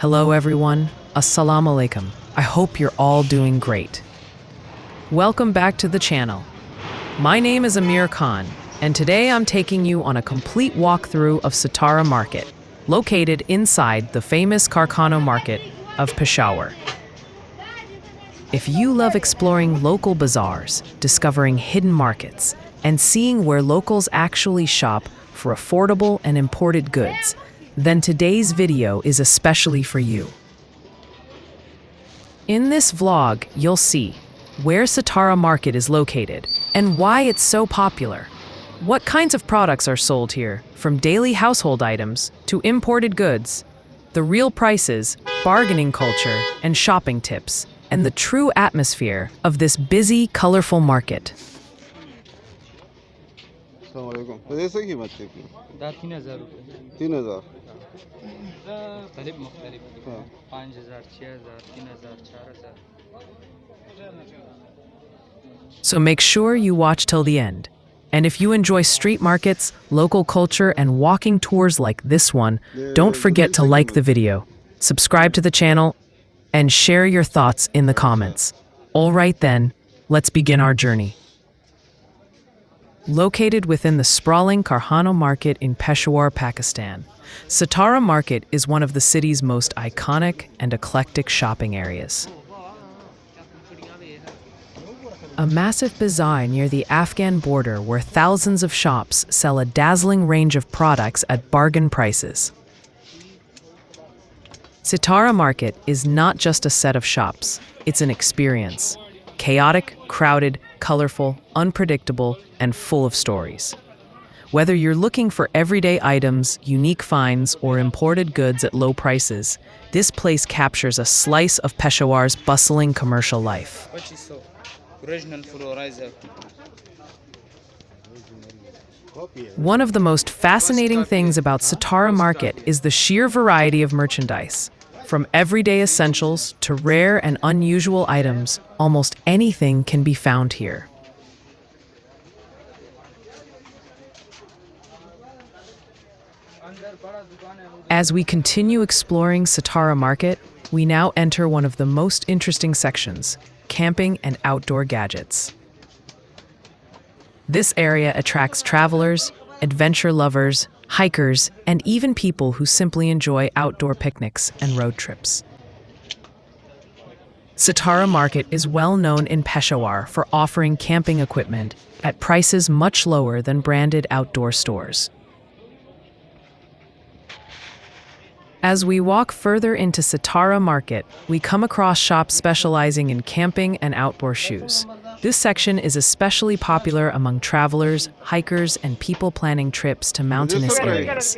Hello everyone, Assalamu alaikum. I hope you're all doing great. Welcome back to the channel. My name is Amir Khan, and today I'm taking you on a complete walkthrough of Sitara Market, located inside the famous Karkhano Market of Peshawar. If you love exploring local bazaars, discovering hidden markets, and seeing where locals actually shop for affordable and imported goods, then today's video is especially for you. In this vlog, you'll see where Sitara Market is located and why it's so popular. What kinds of products are sold here, from daily household items to imported goods, the real prices, bargaining culture, and shopping tips, and the true atmosphere of this busy, colorful market. So make sure you watch till the end. And if you enjoy street markets, local culture, and walking tours like this one, don't forget to like the video, subscribe to the channel, and share your thoughts in the comments. All right then, let's begin our journey. Located within the sprawling Karkhano Market in Peshawar, Pakistan, Sitara Market is one of the city's most iconic and eclectic shopping areas. A massive bazaar near the Afghan border where thousands of shops sell a dazzling range of products at bargain prices. Sitara Market is not just a set of shops, it's an experience. Chaotic, crowded, colorful, unpredictable, and full of stories. Whether you're looking for everyday items, unique finds, or imported goods at low prices, this place captures a slice of Peshawar's bustling commercial life. One of the most fascinating things about Sitara Market is the sheer variety of merchandise. From everyday essentials to rare and unusual items, almost anything can be found here. As we continue exploring Sitara Market, we now enter one of the most interesting sections, camping and outdoor gadgets. This area attracts travelers, adventure lovers, hikers, and even people who simply enjoy outdoor picnics and road trips. Sitara Market is well known in Peshawar for offering camping equipment at prices much lower than branded outdoor stores. As we walk further into Sitara Market, we come across shops specializing in camping and outdoor shoes. This section is especially popular among travelers, hikers, and people planning trips to mountainous areas.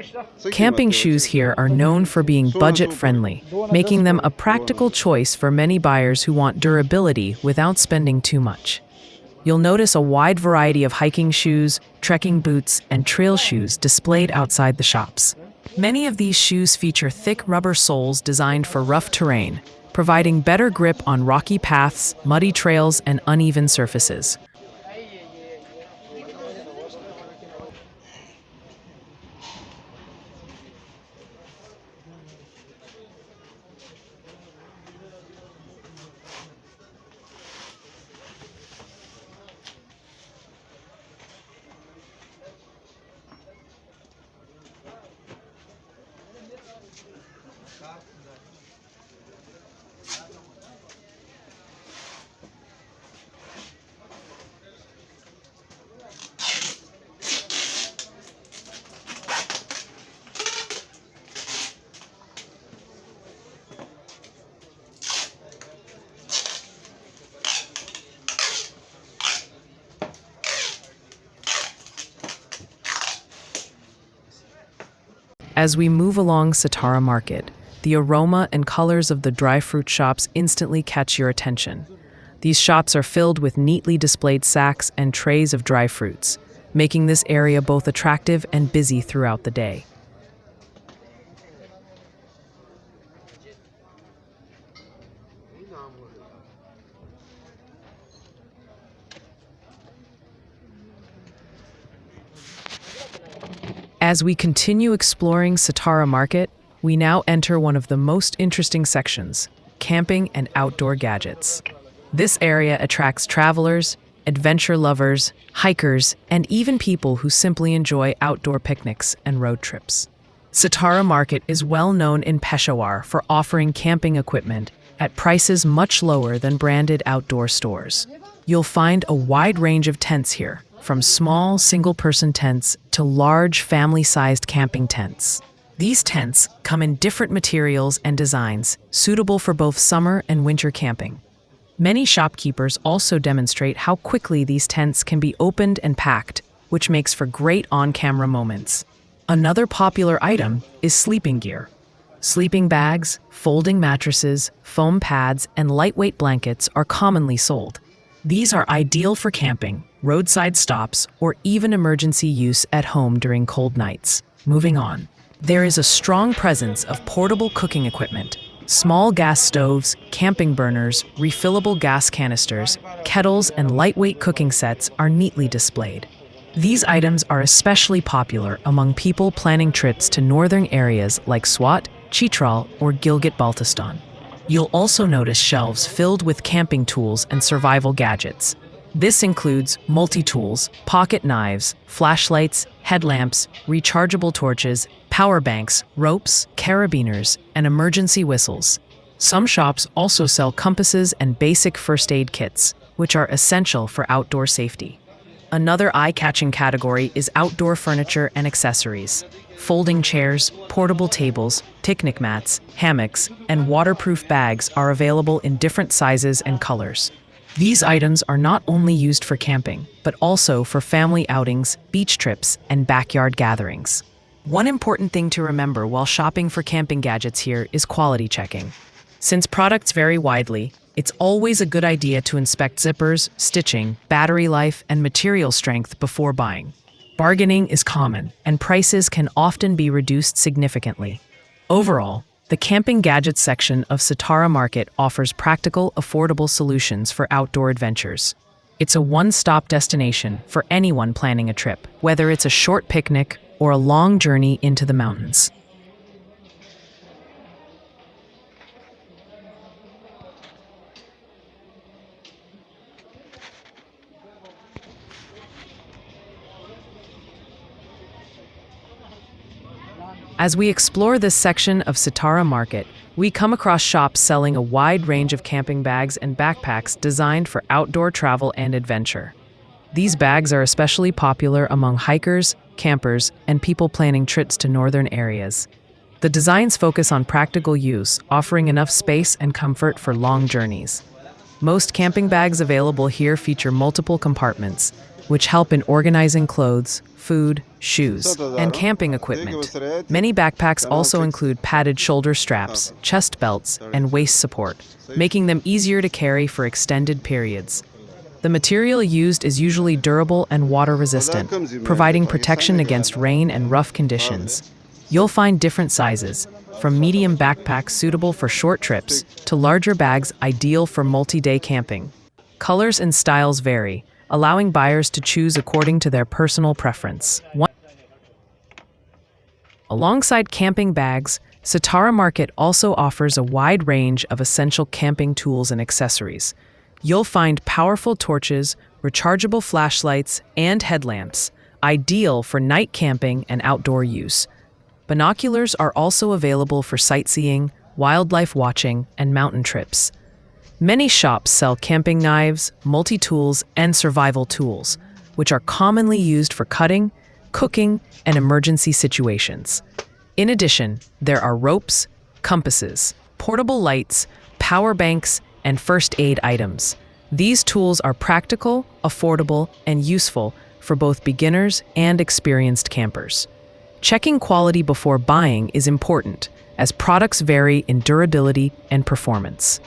Camping shoes here are known for being budget-friendly, making them a practical choice for many buyers who want durability without spending too much. You'll notice a wide variety of hiking shoes, trekking boots, and trail shoes displayed outside the shops. Many of these shoes feature thick rubber soles designed for rough terrain, providing better grip on rocky paths, muddy trails, and uneven surfaces. As we move along Sitara Market, the aroma and colors of the dry fruit shops instantly catch your attention. These shops are filled with neatly displayed sacks and trays of dry fruits, making this area both attractive and busy throughout the day. As we continue exploring Sitara Market, we now enter one of the most interesting sections, camping and outdoor gadgets. This area attracts travelers, adventure lovers, hikers, and even people who simply enjoy outdoor picnics and road trips. Sitara Market is well known in Peshawar for offering camping equipment at prices much lower than branded outdoor stores. You'll find a wide range of tents here, from small single-person tents to large family-sized camping tents. These tents come in different materials and designs, suitable for both summer and winter camping. Many shopkeepers also demonstrate how quickly these tents can be opened and packed, which makes for great on-camera moments. Another popular item is sleeping gear. Sleeping bags, folding mattresses, foam pads, and lightweight blankets are commonly sold. These are ideal for camping, roadside stops, or even emergency use at home during cold nights. Moving on. There is a strong presence of portable cooking equipment. Small gas stoves, camping burners, refillable gas canisters, kettles, and lightweight cooking sets are neatly displayed. These items are especially popular among people planning trips to northern areas like Swat, Chitral, or Gilgit-Baltistan. You'll also notice shelves filled with camping tools and survival gadgets. This includes multi-tools, pocket knives, flashlights, headlamps, rechargeable torches, power banks, ropes, carabiners, and emergency whistles. Some shops also sell compasses and basic first aid kits, which are essential for outdoor safety. Another eye-catching category is outdoor furniture and accessories. Folding chairs, portable tables, picnic mats, hammocks, and waterproof bags are available in different sizes and colors. These items are not only used for camping, but also for family outings, beach trips, and backyard gatherings. One important thing to remember while shopping for camping gadgets here is quality checking. Since products vary widely, it's always a good idea to inspect zippers, stitching, battery life, and material strength before buying. Bargaining is common, and prices can often be reduced significantly. Overall, the camping gadgets section of Sitara Market offers practical, affordable solutions for outdoor adventures. It's a one-stop destination for anyone planning a trip, whether it's a short picnic or a long journey into the mountains. As we explore this section of Sitara Market, we come across shops selling a wide range of camping bags and backpacks designed for outdoor travel and adventure. These bags are especially popular among hikers, campers, and people planning trips to northern areas. The designs focus on practical use, offering enough space and comfort for long journeys. Most camping bags available here feature multiple compartments, which help in organizing clothes, food, shoes, and camping equipment. Many backpacks also include padded shoulder straps, chest belts, and waist support, making them easier to carry for extended periods. The material used is usually durable and water-resistant, providing protection against rain and rough conditions. You'll find different sizes, from medium backpacks suitable for short trips to larger bags ideal for multi-day camping. Colors and styles vary, allowing buyers to choose according to their personal preference. Alongside camping bags, Sitara Market also offers a wide range of essential camping tools and accessories. You'll find powerful torches, rechargeable flashlights, and headlamps, ideal for night camping and outdoor use. Binoculars are also available for sightseeing, wildlife watching, and mountain trips. Many shops sell camping knives, multi-tools, and survival tools, which are commonly used for cutting, cooking, and emergency situations. In addition, there are ropes, compasses, portable lights, power banks, and first aid items. These tools are practical, affordable, and useful for both beginners and experienced campers. Checking quality before buying is important, as products vary in durability and performance.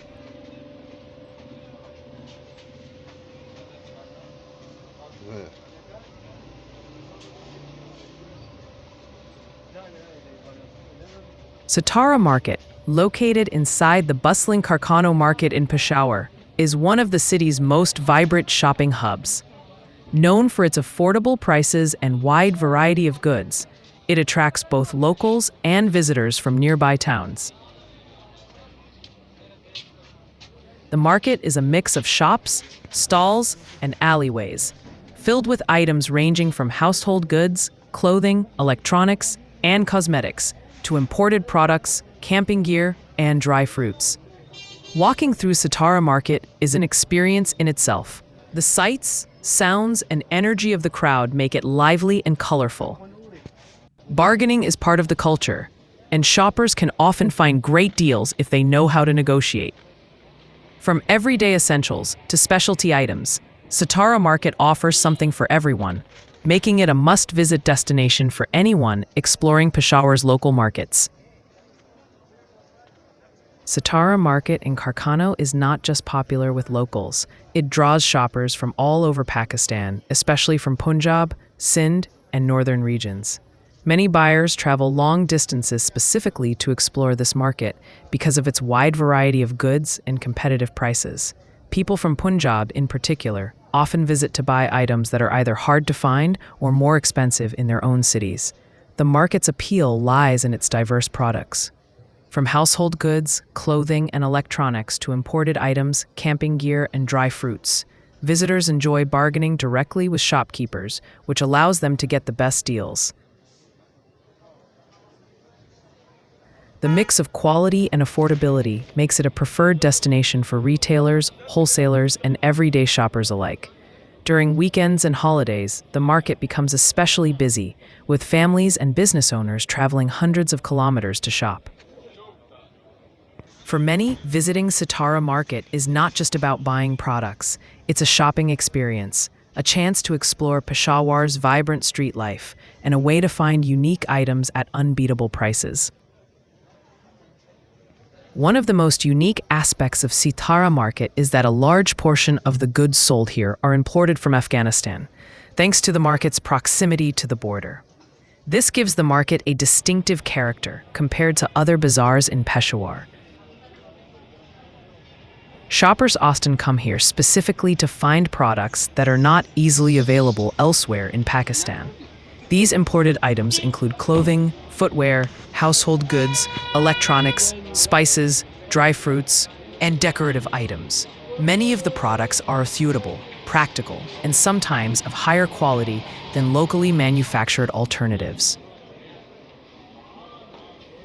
Sitara Market, located inside the bustling Karkhano Market in Peshawar, is one of the city's most vibrant shopping hubs. Known for its affordable prices and wide variety of goods, It attracts both locals and visitors from nearby towns. The market is a mix of shops, stalls, and alleyways, filled with items ranging from household goods, clothing, electronics, and cosmetics, to imported products, camping gear, and dry fruits. Walking through Sitara Market is an experience in itself. The sights, sounds, and energy of the crowd make it lively and colorful. Bargaining is part of the culture, and shoppers can often find great deals if they know how to negotiate. From everyday essentials to specialty items, Sitara Market offers something for everyone, making it a must-visit destination for anyone exploring Peshawar's local markets. Sitara Market in Karkhano is not just popular with locals. It draws shoppers from all over Pakistan, especially from Punjab, Sindh, and northern regions. Many buyers travel long distances specifically to explore this market because of its wide variety of goods and competitive prices. People from Punjab, in particular, often visit to buy items that are either hard to find or more expensive in their own cities. The market's appeal lies in its diverse products. From household goods, clothing, and electronics to imported items, camping gear, and dry fruits, visitors enjoy bargaining directly with shopkeepers, which allows them to get the best deals. The mix of quality and affordability makes it a preferred destination for retailers, wholesalers, and everyday shoppers alike. During weekends and holidays, the market becomes especially busy, with families and business owners traveling hundreds of kilometers to shop. For many, visiting Sitara Market is not just about buying products. It's a shopping experience, a chance to explore Peshawar's vibrant street life, and a way to find unique items at unbeatable prices. One of the most unique aspects of Sitara Market is that a large portion of the goods sold here are imported from Afghanistan, thanks to the market's proximity to the border. This gives the market a distinctive character compared to other bazaars in Peshawar. Shoppers often come here specifically to find products that are not easily available elsewhere in Pakistan. These imported items include clothing, footwear, household goods, electronics, spices, dry fruits, and decorative items. Many of the products are affordable, practical, and sometimes of higher quality than locally manufactured alternatives.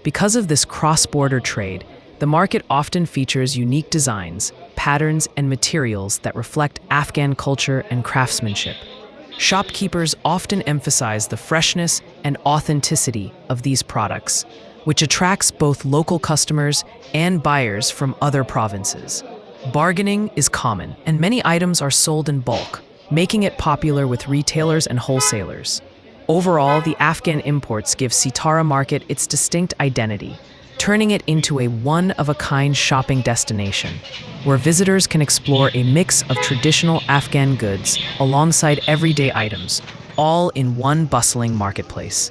Because of this cross-border trade, the market often features unique designs, patterns, and materials that reflect Afghan culture and craftsmanship. Shopkeepers often emphasize the freshness and authenticity of these products, which attracts both local customers and buyers from other provinces. Bargaining is common, and many items are sold in bulk, making it popular with retailers and wholesalers. Overall, the Afghan imports give Sitara Market its distinct identity, turning it into a one-of-a-kind shopping destination, where visitors can explore a mix of traditional Afghan goods alongside everyday items, all in one bustling marketplace.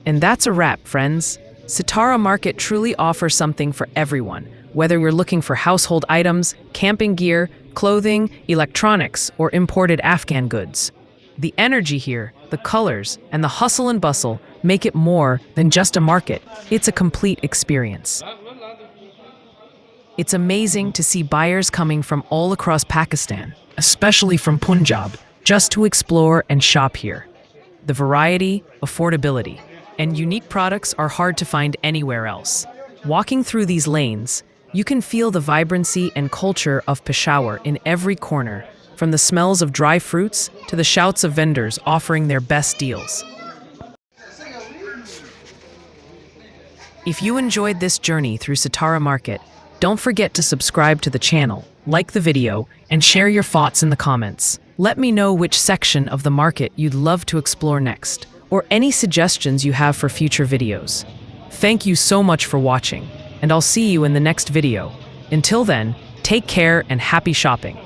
And that's a wrap, friends. Sitara Market truly offers something for everyone, whether you're looking for household items, camping gear, clothing, electronics, or imported Afghan goods. The energy here, the colors, and the hustle and bustle make it more than just a market. It's a complete experience. It's amazing to see buyers coming from all across Pakistan, especially from Punjab, just to explore and shop here. The variety, affordability, and unique products are hard to find anywhere else. Walking through these lanes, you can feel the vibrancy and culture of Peshawar in every corner, from the smells of dry fruits to the shouts of vendors offering their best deals. If you enjoyed this journey through Sitara Market, don't forget to subscribe to the channel, like the video, and share your thoughts in the comments. Let me know which section of the market you'd love to explore next, or any suggestions you have for future videos. Thank you so much for watching, and I'll see you in the next video. Until then, take care and happy shopping.